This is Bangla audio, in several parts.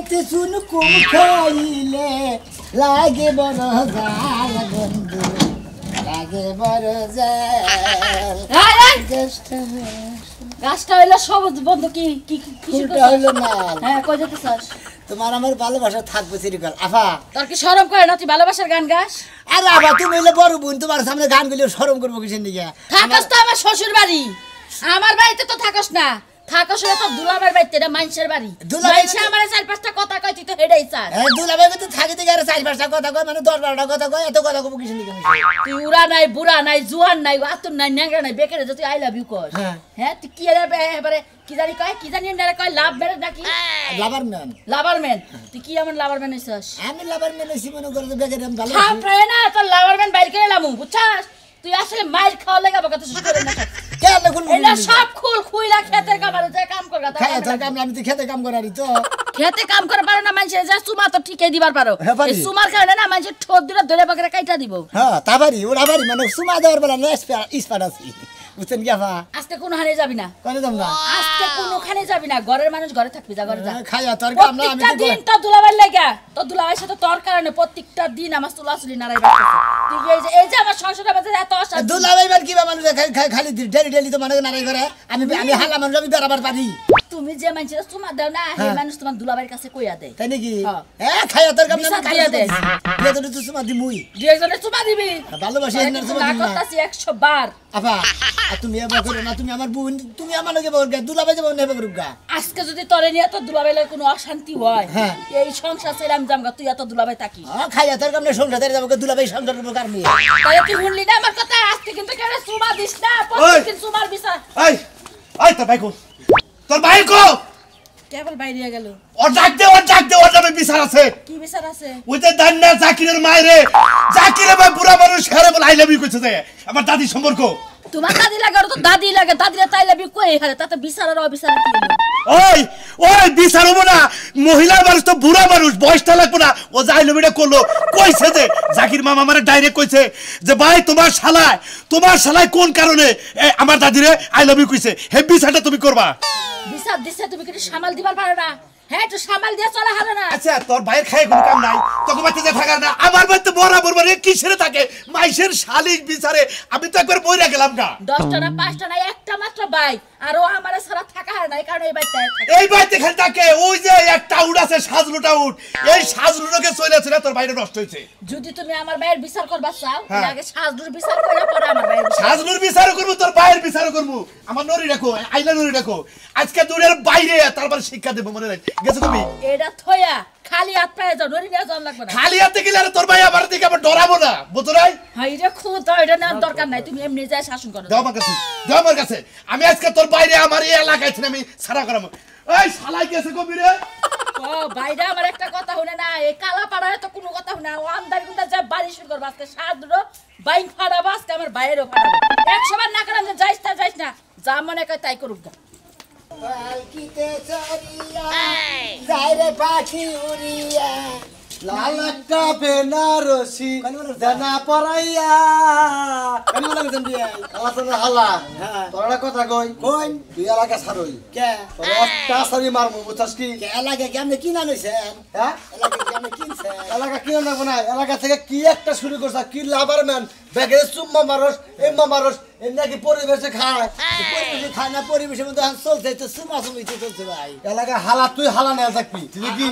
খেতে চুন কুম খাইলে লাগে বড় জাল বন্ধু লাগে বড় জাল গাছটা হইলো সবুজ বন্ধু কি কি ফুলটা হইলো মাল হ্যাঁ কই যেতেছস তোমার আমার ভালোবাসা থাকবে চিরকাল আফা তোর কি শরম করে না তুই ভালোবাসার গান গাস আরে আফা তুমি হইলে বড় বোন তোমার সামনে গান গুলো শরম করবো কিসের দিকে থাকস তো আমার শ্বশুর বাড়ি আমার বাড়িতে তো থাকস না থাকস না তো দুলাভাইয়ের বাড়িতে এটা মানুষের বাড়ি মানুষ আমার চার পাঁচটা কথা কয় তুই তো হেডাই চাস দুলাভাই তো থাকিতে গেলে চার পাঁচটা কথা কয় মানে 10-12টা কথা কয় এত কথা কব কিসের দিকে তুই উড়া নাই বুড়া নাই জুয়ান নাই আতুর নাই ন্যাংরা নাই বেকারে তুই আই লাভ ইউ কর হ্যাঁ তুই কি এবারে কি জানি না কয় লাভ ম্যারেজ নাকি লাভার ম্যান তুই কি এমন লাভার ম্যান হইছস আমি লাভার ম্যান হইছি মনে করে বেকারে আমি ভালো হ্যাঁ প্রায় না তোর লাভার ম্যান বাইরে করে লামু বুঝছস তুই আসলে মাইর খাওয়া লাগা বকত শুরু করে না কেন কোন এটা সব খুইলা খেতের কামারে যায় কাম কর গাতা খেতের কাম আমি তো খেতে কাম করারি তো খেতে কাম করে পারো না মানুষে যা সুমা তো ঠিকই দিবার পারো এই সুমার কারণে না মানুষে ঠোঁট দিলে ধরে বকরে কাইটা দিব হ্যাঁ তাবারি ওরা বাড়ি মানে সুমা দেওয়ার বেলা না স্পাট আছে বুঝছেন কি আফা আজকে কোন হানে যাবি না কোন যাম না আজকে কোনখানে যাবি না ঘরের মানুষ ঘরে থাকবি যা ঘরে যা খাইয়া তোর কাম না আমি দিন তো দুলাভাই লাগা তো দুলাভাইর সাথে তোর কারণে প্রত্যেকটা দিন আমার চুলাচুলি নাড়াই বাড়তেছে তুই এই যে আমার সংসারের মধ্যে এত অশান্তি দুলাভাই বার কি বা মানুষ খালি ডেলি তো মানে নাড়াই করে আমি হালা মানুষ আমি বেরাবার পারি তুমি যে মানুষের চুমা দাও না সেই মানুষ তোমার দুলাভাইয়ের কাছে কইয়া দেয় তাই নাকি খাইয়া তোর কাম না খাইয়া দেয় তুই তো চুমা দিমুই দুইজনে চুমা দিবি ভালোবাসি এর চুমা দিবি না করতাছি 100 বার আপা তুমি এবার করো না তুমি আমার বোন তুমি আমার লগে বলগা দুলাভাই যাব নেবে করুগা আজকে যদি তোরে নিয়ে তো দুলাভাই লাগে কোনো অশান্তি হয় এই সংসার ছেড়ে জামগা তুই এত দুলাভাই থাকি খাইয়া তোর কাম না সংসার ছেড়ে যাব দুলাভাই সংসার করব কার নিয়ে তাহলে তুই শুনলি না আমার কথা আজকে কিন্তু কেন চুমা দিস না প্রতিদিন চুমার বিচার এই তোর ভাই কো তোর ভাই কো কেবল বাইরে গেল ওর ডাক দে ওর নামে বিচার আছে কি বিচার আছে ওই যে দান্না জাকিরের মায়েরে জাকিরে ভাই বুড়া মানুষ হেরে বলে আই লাভ ইউ কইছে যে আমার দাদি সম্পর্ক তোমার দাদি লাগে আর তো দাদি লাগে দাদিরা তাই লাভ ইউ কই হারে তাতে বিচার আর অবিচার কি ওই বিচার হবো না মহিলা মানুষ তো বুড়া মানুষ বয়সটা লাগবো না ও যে আই লাভ ইউটা করলো কইছে যে জাকির মামা আমারে ডাইরেক্ট কইছে যে ভাই তোমার শালায় কোন কারণে আমার দাদিরে আই লাভ ইউ কইছে হে বিচারটা তুমি করবা বিচার দিছে তুমি কি সামাল দিবার পারো না হ্যাঁ তো সামাল দিয়ে চলা হারে না আচ্ছা তোর ভাইয়ের খায় কোনো কাম নাই তোকে বাড়িতে যে থাকার না আমার বাড়িতে বরাবর মানে কিসেরে থাকে মাইশের শালিক বিচারে আমি তো একবার বইরা গেলাম না 10টা না 5টা না একটা মাত্র ভাই আর ও আমারে সারা থাকা হারে নাই কারণ এই বাড়িতে খালি থাকে ওই যে একটা উড আছে সাজলুটা উড এই সাজলুটাকে চলেছে না তোর বাইরে নষ্ট হইছে যদি তুমি আমার ভাইয়ের বিচার করবা চাও আগে সাজলুর বিচার কইরা পরে আমার ভাইয়ের সাজলুর বিচার করব তোর ভাইয়ের বিচার করব আমার নরি রাখো আইলা নরি রাখো আজকে দুনিয়ার বাইরে তারপর শিক্ষা দেব মনে রাখ গেছো তুমি এটা থয়া খালি হাত পায়ে যাও নরি নিয়ে যাওয়া লাগবে না খালি হাতে গেলে আর তোর ভাই আমার দিকে আবার ডরাবো না বুঝছো নাই হাই রে খুদ এটা না দরকার নাই তুমি এমনি যায় শাসন করো দাও আমার কাছে আমি আজকে তোর বাইরে আমার এই এলাকায় ছিলাম আমি সারা করাবো এই শালাই গেছে কবিরে ও বাইরে আমার একটা কথা শুনে না এই কালা পাড়ায় তো কোনো কথা শুনে ও আমদার গুন্ডা যা বাড়ি শুরু করব আজকে সাদরো বাইক ফাড়াবো আজকে আমার বাইরেও ফাড়াবো 100 বার না করাম যে যাইস না যা মনে কয় তাই করুক গা পালকিতে চড়িয়া যায় রে পাখি উড়িয়া লাল একটা বেনারসি দানা পরাইয়া কেমন লাগে তুমি আলাদা হালা তোরা কথা কই তুই এলাকা ছাড়ই কে তোর একটা সারি মারমু বুঝছস কি কে এলাকা কেমনে কিনা লইছেন হ্যাঁ এলাকা কেমনে কিনছেন এলাকা কিনে নেবো না এলাকা থেকে কি একটা শুরু করছ কি লাভার ম্যান বেগে চুম্মা মারস এম্মা মারস এর নাকি পরিবেশে খায় পরিবেশে খায় না পরিবেশের মধ্যে চলছে তো সুমাসুমিতে চলছে ভাই এলাকা হালা তুই হালা না থাকবি তুই কি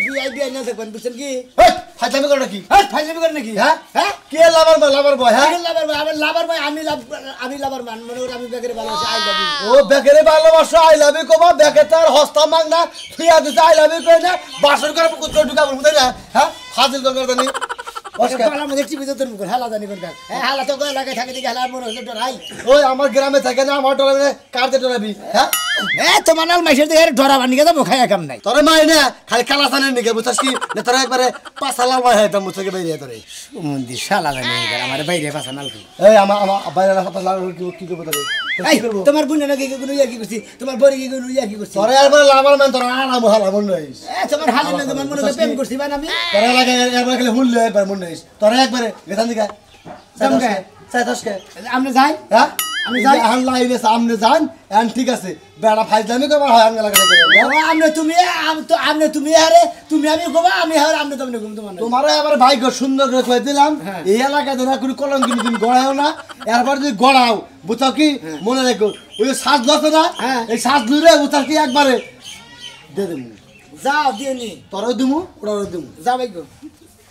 বিআই না দেখবেন বুঝছেন কি ফাইজলামি করে নাকি ফাইজলামি করে নাকি হ্যাঁ কে লাভার বয় হ্যাঁ লাভার ভাই আমি লাভার মান মনে করে আমি বেগের ভালোবাসি আই লাভ ও বেগেরে ভালোবাসা আই লাভ ইউ কবা বেগে তার হস্তা মাগ না তুই আজ আই লাভ ইউ কই না বাসর করে কুত্র ঢুকাবো বুঝাই না হ্যাঁ ফাজিল করে জানি ওই আমার গ্রামে থাকে না আমার ডরাবে কার দিয়ে ডরাবি হ্যাঁ তোমার নাল মাইসের দিয়ে ডরাবা নিকে তো খাইয়া কাম নাই তোরে মাই না খালি কালাসানের নিকে বুঝছস কি না তোরা একবারে পাছালাল মাই হইতাম মুছকে বাইরে তোরে সুমন্দি শালা জানি আমার বাইরে পাছালাল এই আমার বাইরে পাছালাল কি করব তোরে তোমার বুনে নাকি কোনো ইয়া কি করছি তোমার বড়ি কি কোনো ইয়া কি করছি তোরে একবার লাভার মান তোরা আনা হালা মন নইস তোমার হালি না তোমার মনে প্রেম করছি বান আমি তোরা লাগে একবার খালি হুললে একবার মন নইস তোরা একবারে গেতান দিকা সামকে সাইতসকে আমরা যাই হ্যাঁ আমি যাই এখন লাইভে সামনে যান এখন ঠিক আছে বেড়া ফাইজলামি করবার হয় আঙ্গা লাগা আমনে তুমি আরে তুমি আমি গোবা আমি হারে আমনে তুমি ঘুম তোমার তোমারও এবার ভাগ্য সুন্দর করে কয়ে দিলাম এই এলাকায় ধরে কোনো কলঙ্কি তুমি গড়াও না এরপর যদি গড়াও বুঝাও কি মনে রেখো ওই যে শ্বাস ধরছে না এই শ্বাস ধরে বুঝাও কি একবারে দে দেবো যাও দিয়ে নি তোরও দিমু ওরাও দিমু যা ভাই গো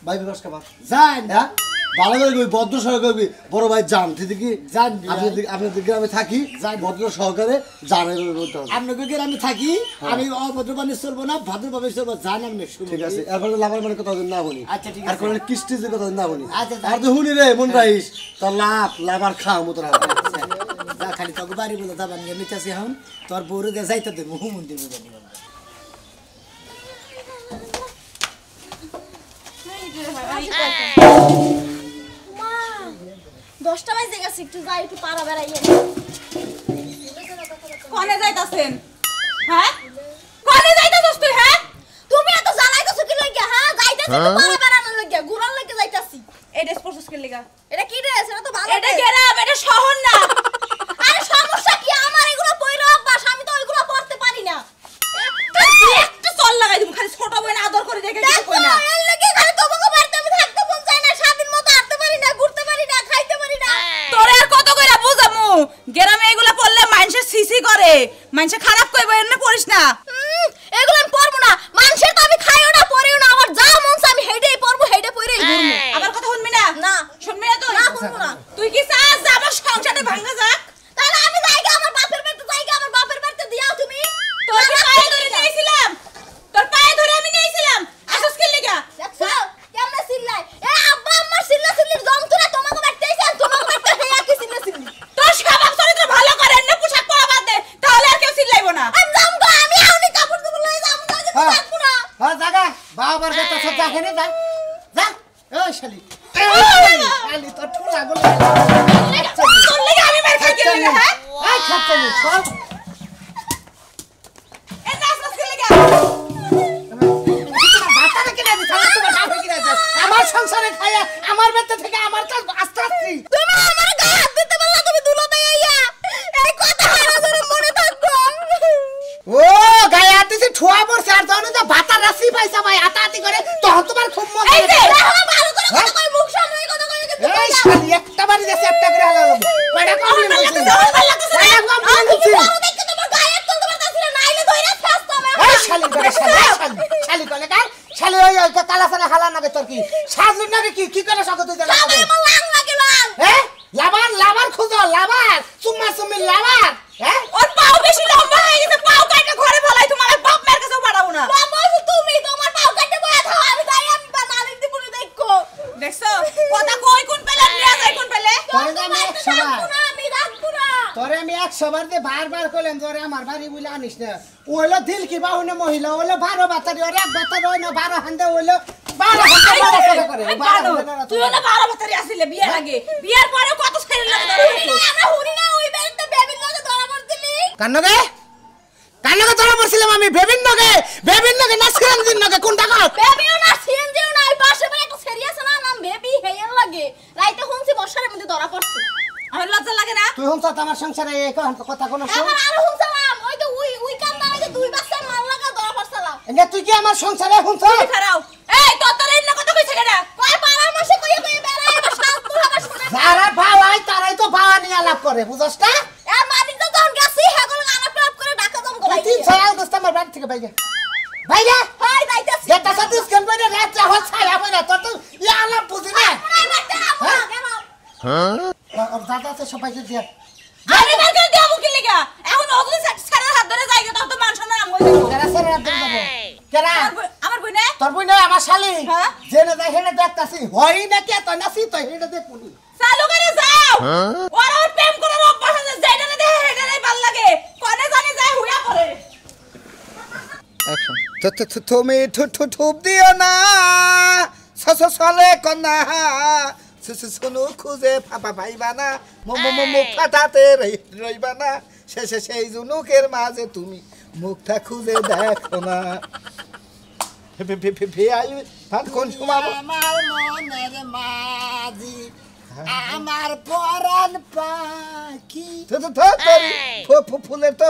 ভাই বিকাশ খাবার যাই হ্যাঁ ভালো করে করবি ভদ্র সহকারে করবি বড় ভাই যান ঠিক কি যান আপনাদের গ্রামে থাকি ভদ্র সহকারে জানে বলতে হবে আপনাকে গ্রামে থাকি আমি অভদ্রবাণী চলবো না ভদ্রভাবে চলবো জান আপনি ঠিক আছে এরপরে লাভার মানে কথা না বলি আচ্ছা ঠিক আর আছে কোনো কিস্টিজের কথা না বলি আচ্ছা, আর তো হুনি রে মন রাইস তোর লাভার খাও মতো না যা খালি তোকে বাড়ি বলে যাবা নিয়ে মিটাছি এখন তোর বউরে দিয়ে যাইতে দেবো মন্দির বুঝাবি মা 10টা বাজে গেছে একটু যাই একটু পাড়া বেড়াইয়ে কোনে যাইতাছেন হ্যাঁ কোনে যাইতাছস তুই হ্যাঁ তুমি এত জানাইতেছো কি লাগিয়া হ্যাঁ যাইতাছি একটু পাড়া বেড়ানোর লাগিয়া ঘুরার লাগিয়া যাইতাছি এই ড্রেস পরছস কি লাগা এটা কি ড্রেস এটা তো ভালো এটা গেরাম এটা শহর না আরে সমস্যা কি আমার এগুলো পয়রা অভ্যাস আমি তো ওইগুলো পড়তে পারি না একটা চল লাগাই দিমু খালি ছোট বইনা আদর করে দেখে কিছু কই না এর লাগি খালি তোমাকে বাড়িতে আমি থাকতে মন চাই না স্বাধীন মতো হাঁটতে পারি না ঘুরতে পারি না খাইতে পারি না তোরে আর কত কইরা বুঝামু গেরামে এগুলা পড়লে মানুষে সিসি করে মানুষে খারাপ কইবে এনে পড়িস না এগুলো আমি পরবো না মানুষের তো আমি খাইও না পরিও না আমার যা মন চাই আমি হেইটাই পরবো হেইটাই পরেই ঘুরবো আমার কথা শুনবি না না শুনবি না তুই না শুনবো না তুই কি চাস যে আমার সংসারে ভাঙা যাক তাহলে আমি যাইগা আমার বাপের বাড়িতে যাইগা আমার বাপের বাড়িতে দিয়াও তুমি তোর পায়ে ধরে নিয়েছিলাম তোর পায়ে ধরে আমি নিয়েছিলাম আসস কি লাগা দেখছো কেমনে চিল্লাই এ আব্বা আম্মার চিল্লা চিল্লির যন্ত্রণা তোমাকে বাড়িতে আইছেন তোমাকে বাড়িতে হেয়া কি চিল্লা চিল্লি তোর স্বভাব চরিত্র ভালো করে না পোশাক পরা বাদ দে তাহলে আর কেউ চিল্লাইবো না আমি যাম গো আমি আউনি কাপড় দিব লই যাম না যে থাকবো না হ্যাঁ জাগা বাবার কথা সব দেখে যা যা ও শালি শালি তোর ঠুলা গলে তোর লাগা আমি মার খাই গেলি না হ্যাঁ এই খাচ্ছে নি সব এ নাচ নাচ কি লাগা ভাতারে কিনে দিছ তোমার বাপ কিনে দিছ আমার সংসারে খায়া আমার বেতে থেকে আমার তো আস্তে আস্তে তুমি আমার গায়ে হাত দিতে পারলা তুমি দুলো দেইয়া এই কথা হারা ধরে মনে থাকবো ও গায়ে হাত দিছি ঠোয়া পড়ছে আর তখন তো ভাতার রাশি পাইছা ভাই হাতাহাতি করে তখন তোমার খুব মজা এই যে ভালো করে কথা কই মুখ সামনে কথা কই কিন্তু এই শালি একটা বাড়ি যাচ্ছে একটা করে হালালো কয়টা কমপ্লেন করছিস কয়টা কমপ্লেন করছিস দেখতে তোমার গায়ে হাত তুলতে পারতাছিল নাইলে ধইরা ফাস্ট আমার এই শালি করে শালি করে কাল শালি ওই কালাসানে হালা নাগে তোর কি সাজলুন নাগে কি করে সকত তুই জানা আমার লাং লাগে লাং হ্যাঁ লাভার খুঁজো লাভার চুম্মা চুম্মি লাভার হ্যাঁ ওর পাও বেশি লম্বা হয়ে গেছে পাও কাটে ঘরে ফলাই তোমার বাপ মার কাছে পাঠাবো না বাবা তুমি তোমার পাও কাটতে বয়া থাও আমি যাই আমি মালিক দিব না দেখো দেখছো কথা কই কোন পেলে নিয়া যায় কোন পেলে তোরে আমি 100 বার আমি রাখবো না তোরে আমি 100 বার দে বারবার কইলাম তোরে আমার বাড়ি বলে আনিস না ওইলো দিল কি বাহুনে মহিলা ওইলো 12 বাতারি ওরে এক বাতারি ওই না 12 হান্দে ওইলো 12 হান্দে করে তুই না 12 বছরই আসিলে বিয়ের আগে বিয়ের পরে কত ছেলে লাগে আমরা হুনি না ওই বেলতে বেবির লগে ধরা পড়ছিলি কান্নগে ধরা পড়ছিলাম আমি বিভিন্ন গে নাচকাম দিন নগে কোনটা কর বেবিও না সিএনজিও না এই পাশে মানে একটা সিরিয়াস না নাম বেবি হেয়ার লাগে রাইতে হুনছি বর্ষার মধ্যে ধরা পড়ছে আমার লজ্জা লাগে না তুই হন আমার সংসারে এই কথা কোন শুন এখন আরো হুনছিলাম ওই তো উই কান্দা লাগে দুই বাচ্চার মাল লাগা ধরা পড়ছলা এনে তুই কি আমার সংসারে হুনছ খারাও এই তোর এন্ন কথা কইছে কেডা কয় পাড়ার মাসে কইয়া কইয়া বেড়ায় এবার শালপুর আবার শুনে যারা বাওয়াই তারাই তো বাওয়া নিয়ে আলাপ করে বুঝছস না এ মালিক তো যখন গেছি হেগল গানা টপ করে ঢাকা জম তুই গলাই 3 দোস্ত আমার বাড়ি থেকে বাইরে হাই যাইতাছি এটা সাথে স্ক্যান বাইরে রাত হল ছায়া বাইরে তোর তো ই আলাপ বুঝি না আর দাদা তো সবাইকে দিয়ে আমি বের করে দেব কি লাগা এখন ওগুলো সারা হাত ধরে যাইগে তো মান সম্মান আম কইছো কেরা সেরা রাত দেব কেরা আমার বই না তোর বই না আমার শালি হ্যাঁ? জেনে যাই হেনে দেখতাছি হই না কে তো নাসি তো হেনে দেখুনি চালু করে যাও ওর আর প্রেম করার অভ্যাস আছে যেটা না দেখে হেডা নাই ভাল লাগে কোনে জানি যায় হুইয়া পড়ে তুমি ঠুপ দিও না সলে কন্যা শুনু খুঁজে ফাপা পাইবা না মুখ ফাটাতে রইবা না শেষে সেই জুনুকের মাঝে তুমি মুখটা খুঁজে দেখো না কোন শোনাবো আমার মনের মাঝি আমার পরাণ পাখি ফুলের তো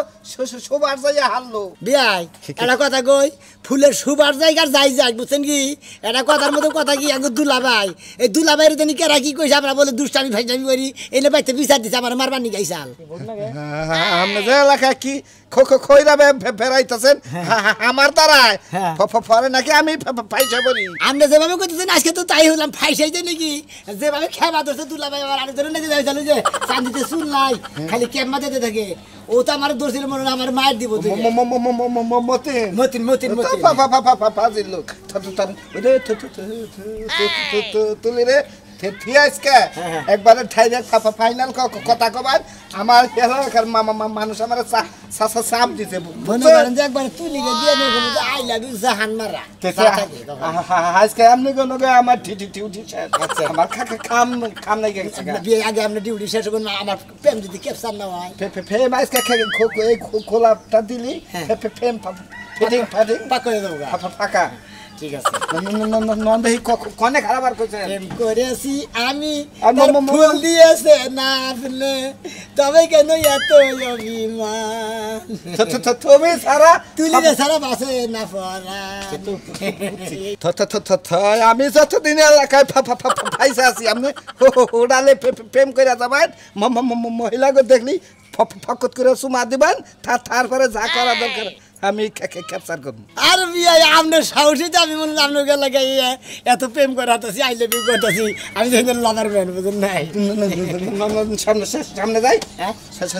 সবার যাইয়া হারলো বিয়াই এটা কথা কই ফুলের সুবার জায়গার যাই যাই বুঝছেন কি এটা কথার মতো কথা কি আগে দুলাভাই এই দুলাভাইয়ের জানি কেরা কি কইছে আমরা বলে দুষ্টামি ফাইজামি করি এনে বাইতে বিচার দিছে আমার মারবার নি গাইছাল আপনি যে এলাকা কি খইরা বেড়াইতেছেন আমার দ্বারায় পরে নাকি আমি পয়সা বলি আমরা যেভাবে কইতেছেন আজকে তো তাই হলাম ফাইসাইতে নাকি যেভাবে খেবা ধরছে দুলাভাই আমার আরে ধরে নাকি যাইছাল যে চান্দিতে চুল নাই খালি ক্যাম্পা দিতে থাকে ও তো আমার দোষের মনে আমার মায়ের দিব মতিন মতিন মতিন ফাজিল লোক তুলি রে একবারে ফাইনাল কথা কবার আমার এলাকার মানুষ আমার চাপ দিতে মনে করেন যে একবার তুলি দিয়ে আই লাভ ইউ জাহান মারা আজকে আপনি কোনো আমার ডিউটি আমার কাম নাই গেছে আগে আমরা ডিউটি শেষ করুন আমার প্রেম যদি ক্যাপচার না হয় ফেম আজকে খোলাটা দিলি ফেম ফিটিং পাকড়ে দেবো ফাঁকা ঠিক আছে নন্দেহি কনে খারাপ আর কইছে প্রেম করেছি আমি ফুল দিয়েছে না আপনি তবে কেন এত অভিমান তুমি সারা তুলিলে সারা বাসে না পড়া আমি যতদিন এলাকায় ফাইসা আছি আপনি উড়ালে প্রেম করে যাবেন মহিলাকে দেখলি ফকত করে চুমা দিবেন তারপরে যা করা দরকার আমি ক্যাপচার করব আর বিয়া আপনার সাহসী আমি মনে আপনার এলাকায় এত প্রেম করে হাতাছি আই লাভ ইউ করতেছি আমি তো লাভার ম্যান বুঝুন নাই সামনে যাই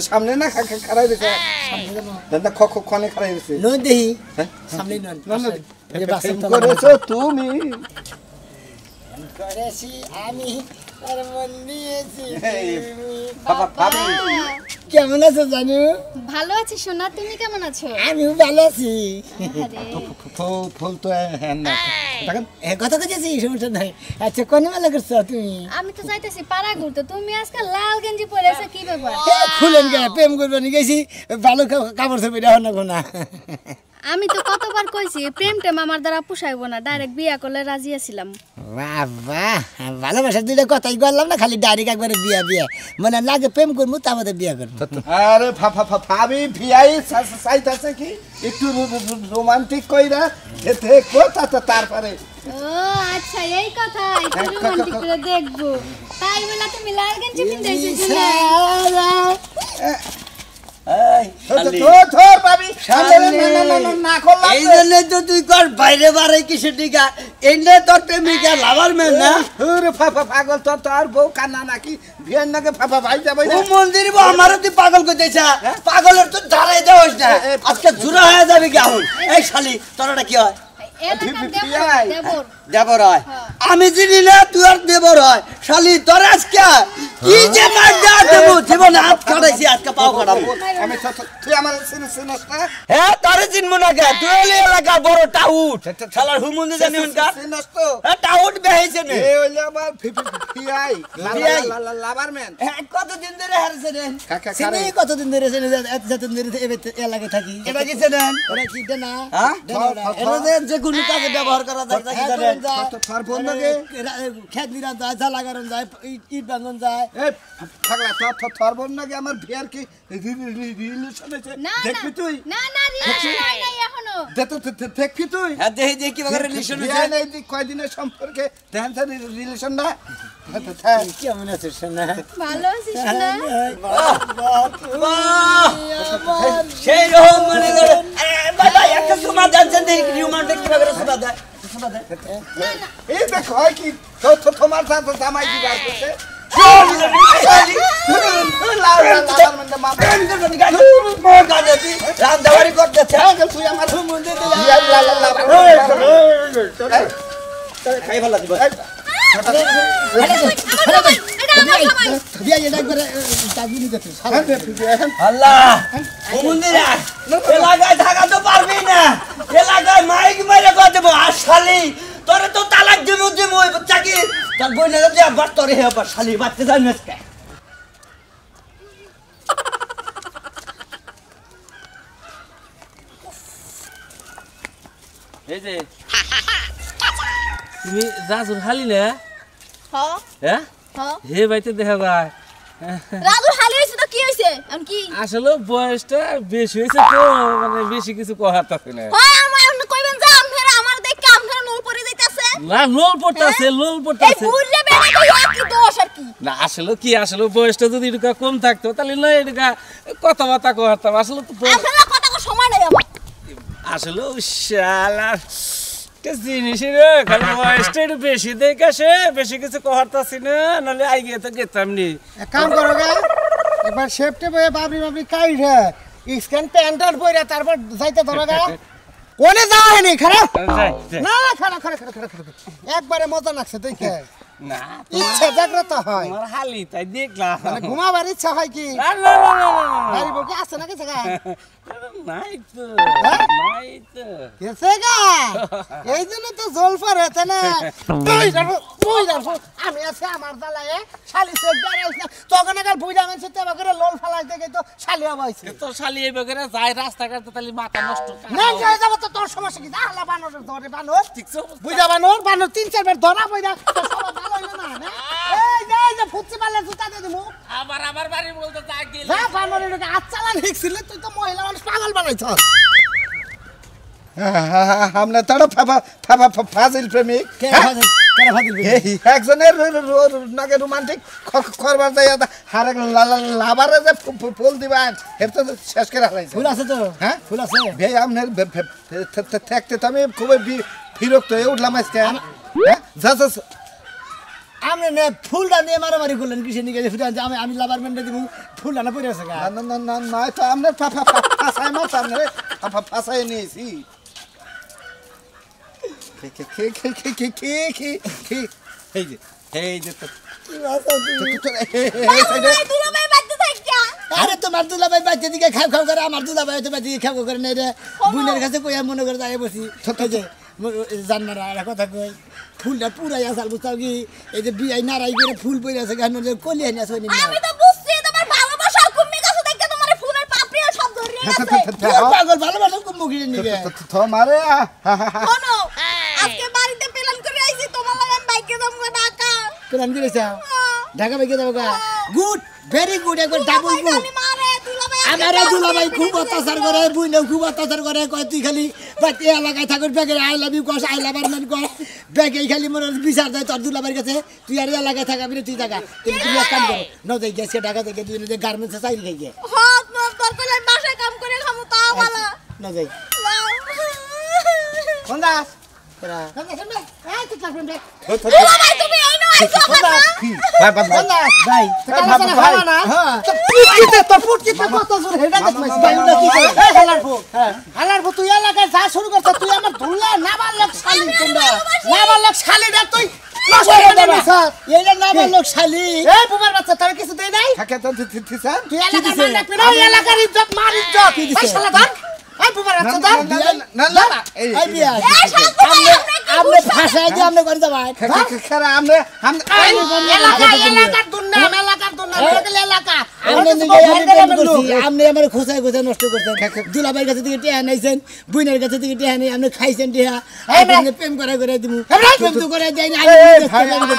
সামনে না খারাই দিছে দাদা খনে খারাই দিছে নন দেহি সামনে নন করেছো তুমি করেছি আমি আর মন দিয়েছি কেমন আছো জানু ভালো আছি সোনা তুমি কেমন আছো আমিও ভালো আছি ফুল তো হ্যাঁ না কথা কইছি সমস্যা নাই আচ্ছা কোন মেলা করছো তুমি আমি তো যাইতেছি পাড়া ঘুরতে তুমি আজকে লাল গেঞ্জি পরে আছো কি ব্যাপার খুলেন গে প্রেম করবে নি গেছি ভালো কাপড় ছবি দাও না কোনা আমি তো কতবার কইছি প্রেমটা আমার দ্বারা পোষাইবো না ডাইরেক্ট বিয়া করলে রাজি আছিলাম বাবা ভালোবাসা দিলে কথাই বললাম না খালি ডাইরেক্ট একবারে বিয়া বিয়া মানে লাগে প্রেম করবো তারপরে বিয়া করবো আরে ভাবি ভিআই চাইতাছে কি একটু রোমান্টিক কইরা দেখবো তারপরে ও আচ্ছা এই কথা একটু রোমান্টিক করে দেখবো তাই বলে তুমি লাল গেঞ্জি পিনতে এসেছো বাইরে বারে কিসের টিকা এনে তোর প্রেমিকা লাভার মেন না পাগল তোর বউ কান্না নাকি বিয়ের নাকি ভাই যাবে মন্দির আমার তুই পাগল করতেছ পাগলের তো দাঁড়াই দেওয়াস না আজকে জুড়া হয়ে যাবে কি এখন এই শালি তোরটা কি হয় দেবর হয় আমি চিনি না তুই আর দেবর হয় শালি তোর আজকে কি যে মার দেওয়া দেবো জীবন হাত কাটাইছি আজকে পাও কাটাবো আমি তুই আমার চিনিস না হ্যাঁ তোরে চিনবো না কে তুই এলাকা বড় টাউট শালার হুমুন্দি জানি হুনকা চিনিস তো হ্যাঁ টাউট বেহাইছে নে এই হইলো আমার ভিআই লাভারম্যান কতদিন ধরে হারছে রে চিনি কতদিন ধরে চিনি যতদিন ধরে এলাকায় থাকি এটা কি চেনেন এটা কি না হ্যাঁ এটা যে কোনো কাজে ব্যবহার করা যায় নাকি জানেন তোর ফোন লাগে খেত নিরা যায় ঝালা গরম যায় ইট বাঁধন যায় এই পাগলা তোর বোন নাকি আমার ভিআর কি রিলেশন আছে দেখবি তুই না না রিলেশন হয় নাই এখনো দেখবি তুই হ্যাঁ দেখি কি ভাবে রিলেশন আছে নাই কয়দিনের সম্পর্কে দেখেন রিলেশন না কেমন আছে সোনা ভালো আছিস না সেই রকম মনে করে বাবা একটা সুমা জানছেন দেখি রোমান্টিক কি ভাবে সুমা দেয় এই দেখো কি তোমার সাথে জামাই কি বার করছে রান্দাবাড়ি করতেছে তুই আমার খাই ভালো দিব আল্লাহ এলাকায় থাকা তো পারবি না এলাকায় মাইক মেরে করে দেবো আর শালি তোরে তো তালাক দিব ওই চাকি তার বই না যাতে আবার তোরে আবার শালি বাড়তে যান আজকে এই যে তুমি রাজুর খালি না হ্যাঁ হ্যাঁ হ্যাঁ হে ভাইতে দেখা যায় রাজুর হালি হইছে তো কি হইছে এখন কি আসলে বয়সটা বেশি হয়েছে তো মানে বেশি কিছু কহার থাকে না হয় আমার আপনি কইবেন যে আমফেরা আমার দেখে আমফেরা লোল পড়ে যাইতাছে না লোল পড়তাছে লোল এই পড়তাছে বুড়লে বেড়া তো কি দোষ আর কি না আসলে বয়সটা যদি একটু কম থাকতো তাহলে না একটু কথাবার্তা কহারতাম আসলে তো আমফেরা কথা কো সময় নাই আমার আসলে শালা জিনিসের খালি বয়সটা একটু বেশি দেখে সে বেশি কিছু কহারতাছি না নাহলে আই গিয়ে তো গেতাম নি এক কাম করো গা একবার সেফটে বয়ে বাবরি কাইরে স্ক্যান প্যান্টার বইরা তারপর যাইতে ধরো গা কোনে যাওয়া হয়নি খারাপ না খারাপ একবারে মজা লাগছে দেখে না ইচ্ছা জাগ্রত হয় তোমার হালি তাই দেখলাম মানে ঘুমাবার ইচ্ছা হয় কি না, না, না, না, না, না। বাড়ি বউকে আছে নাকি জায়গা নাই তো হ্যাঁ? নাই তো গেছে গা এই জন্য তো জল পরে না আমি আছে আমার জ্বালায় শালি চেক দাঁড়াইছ না তখন একাল বুঝা মানছে তেবা করে লোল ফালাই দেখে তো শালি হবাইছে তো শালি এই বগরে যায় রাস্তাঘাটে তাহলে মাথা নষ্ট না যাই যাব তো তোর সমস্যা কি আহলা বানর ধরে বানর ঠিক তো বুঝা বানর 3-4 বার ধরা বইরা তো সব ভালো হইলো না না এই যে ফুচি পালে জুতা দে দিমু আমার বাড়ি বলতে তা গেল যা বানরের লোকে হাত চালান হিকছিল তুই তো মহিলা মানুষ পাগল বানাইছ আমরা তারা ফাজিল প্রেমিক একজনের নাকি রোমান্টিক করবার যাই হারে লাভারে যে ফুল দিবেন এর তো শেষ করে হারাইছে ফুল আছে তো হ্যাঁ ফুল আছে ভাই আপনার থাকতে তো আমি খুবই বিরক্ত হয়ে উঠলাম আজকে হ্যাঁ যা যা আমি নে ফুলটা নিয়ে মারামারি করলেন কিসে নিয়ে গেছে আমি আমি লাভার মেন্ডে দিব ফুলটা না পড়ে আছে গা না না না নয় তো আপনার ফাঁসায় মাছ আপনার ফাঁসায় নিয়েছি আরে তোমার দুলাভাই বাচ্চা দিকে খাও খাও করে আমার দুলাভাই তো বাচ্চা খাও করে নেই রে বুনের কাছে কইয়া মনে করে যাই বসি এই যে জানমারা আর কথা কই ফুলটা পুরাই আসাল বুঝতাম কি এই যে বিয়াই নারাই করে ফুল পড়ে আছে গান কলিয়া নিয়ে আসনি আমি তো বুঝছি তোমার ভালোবাসা কুম্মি কাছে দেখে তোমার ফুলের পাপড়ি সব ধরে গেছে পাগল ভালোবাসা কুম্ভ গিরে নিবে তোমারে শোনো আজকে বাড়িতে প্ল্যান করে আইছি তোমার লাগে আমি বাইকে যাবো ঢাকা প্ল্যান করেছ ঢাকা বাইকে যাবো গা গুড ভেরি গুড একবার ডাবল গুড আমি মারে দুলাভাই আমারে দুলাভাই খুব অত্যাচার করে বুইনে খুব অত্যাচার করে কয় তুই খালি বাড়ি এলাকায় থাকুন ব্যাগে আই লাভ ইউ কস আই লাভ আর মান কস ব্যাগে খালি মনে বিচার দেয় তোর দুলাভাইয়ের কাছে তুই আর এলাকায় থাকাবি না তুই থাকা কিন্তু তুমি এক কাম করো ন যাই গেছে ঢাকা থেকে তুই যে গার্মেন্টসে চাকরি খাই গিয়ে হাত নর দরকার নাই বাসায় কাম করে খামু তাও ভালো ন যাই কোন দাস তোরা দুলাভাই তুমি এই নো আইছো কথা কোন দাস ভাই তোর পুটকিতে কত জোর হেডা দেখমাইছ ভাই ওটা কি করে হালার ফু তুই এলাকায় যা শুরু করছ তুই আমার ধুলা নাবালক শালি তোমরা নাবালক শালিটা তুই নষ্ট করে দিবি স্যার এইটা নাবালক শালি এই বুমার বাচ্চা তোর কিছু দেই নাই থাকে তো স্যার তুই এলাকার মান রাখবি না এলাকার ইজ্জত মার ইজ্জত এই শালা ধর এই বুমার বাচ্চা ধর না না এই এই বিয়া আপনি ভাষায় দিয়ে আপনি করে যাবেন খারা আমরা এলাকার দুর্নাম এলাকা আপনি আপনি আমার খোঁচায় খোঁচায় নষ্ট করছেন দুলাভাইয়ের কাছে থেকে টেহা নাইছেন বুইনের কাছে থেকে টেহা নেই আপনি খাইছেন টেহা আপনি প্রেম করে দিব প্রেম তো করে দেয় না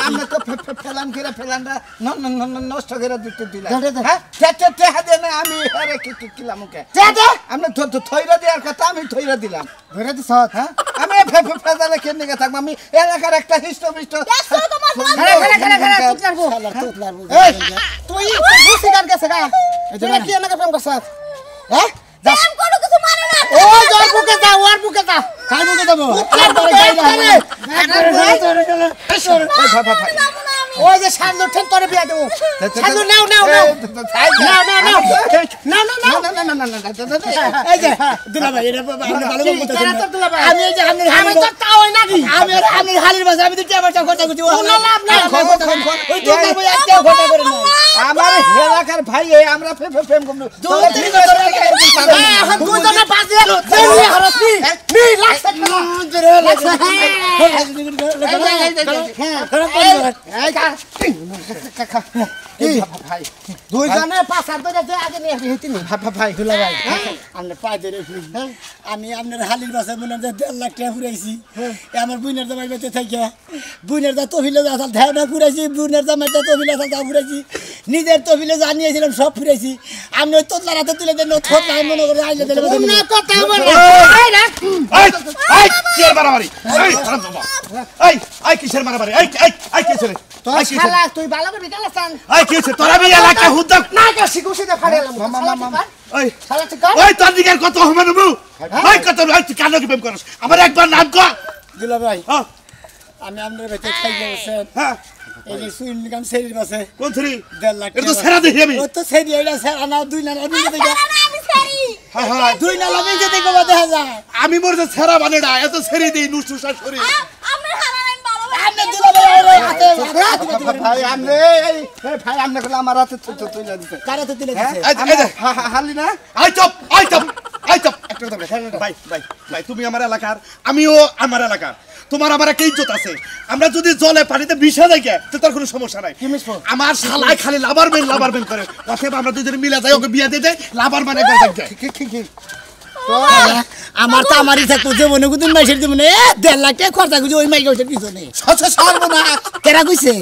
আমরা তো ফেলান করে ফেলানটা নষ্ট করে দিতে দিলাম হ্যাঁ টেহা দেন আমি আরে কি কিলাম ওকে আমরা থইরা দেওয়ার কথা আমি থইরা দিলাম ধরে দিছ হ্যাঁ আমি ফেদালে কেন নিয়ে থাকবো আমি এলাকার একটা হিষ্ট তুই বুঝি গান গেছে গা তুই কি এলাকা প্রেম করছ হ্যাঁ প্রেম করো কিছু মানে না ও জয় বুকে যা ওর বুকে যা কার বুকে যাব ওই যে সামনে ঠেন তোরে বিয়া দেব সামনে নাও এই যে দুলাভাই এটা ভালো বলতে আমি এই যে আমি তো তাও নাকি আমি হালির বাসা আমি তো টেবাটা কথা কইছি ও লাভ না ওই তো ভাই একটা কথা করে না আমার এলাকার ভাই আমরা প্রেম করব এখন তুই তো না পাঁচ দেই হরসি নি লাগছে ভাই দুইজনে পাঁচার তো যাতে আগে নিয়ে হেঁটে নি ভাই দুলাভাই আমরা পাই ধরে আমি আপনার হালির বাসায় মনে হয় 1.5 লাখ টাকা ফুরাইছি আমার বুইনের জামাই বেঁচে থাকে বুইনের যা তহবিলে যা আসাল ধ্যানা ফুরাইছি বুইনের জামাই যা তহবিলে আসাল তা ফুরাইছি নিজের তহবিলে যা নিয়েছিলাম সব ফুরাইছি আমি ওই তোতলা রাতে তুলে দেন থোত নাই মনে করে আইলে দিলে না কথা বল এই কি মারামারি এই হারাম বাবা এই কিসের মারামারি এই কিসের তোর শালা তুই ভালো করে বিকাল আসান এই কিসের তোরা আমি এলাকা হুদ্দক না কাশি কুশিতে ফাড়ালাম মামা ওই শালা ঠিক কর ওই তোর দিকের কত হমানবু ওই কত ওই তুই কেন কি প্রেম করছ আমার একবার নাম কর দুলা ভাই হ্যাঁ আমি আপনার বেঁচে খাই গেছেন হ্যাঁ এই যে সুইনগাম সেরির পাশে কোন থ্রি 1.5 লাখ এটা তো সেরা দেখি আমি ও তো সেরি এটা সেরা না দুই না আমি দেখো আমি সারি হ্যাঁ হ্যাঁ দুই না আমি দেখো দেখা যায় আমি মোর যে সেরা বানে না এত সেরি দেই নুসুসা শরীর আমার হারান আমি ভালো আপনি দুলা ভাই ওরে হাতে ভাই আমনে এই ভাই আমনে কইলা আমার হাতে তুলে দিতে কারে তো দিলে দিছে হালি না আই চপ একটা কথা ভাই তুমি আমার এলাকার আমিও আমার এলাকার তোমার আমার একটা ইজ্জত আছে আমরা যদি জলে পানিতে বিষা যাই তো তার কোনো সমস্যা নাই আমার শালায় খালি লাভারম্যান করে অতএব আমরা দুজনে মিলে যাই ওকে বিয়া দিতে লাভারম্যান করে থাকে আমার তো আমারই থাকতো যে মনে কুদিন মাইসের জীবনে 1.5 লাখ টাকা খরচা করছে ওই মাইকে পিছনে সর্বনাশ কেরা কইছে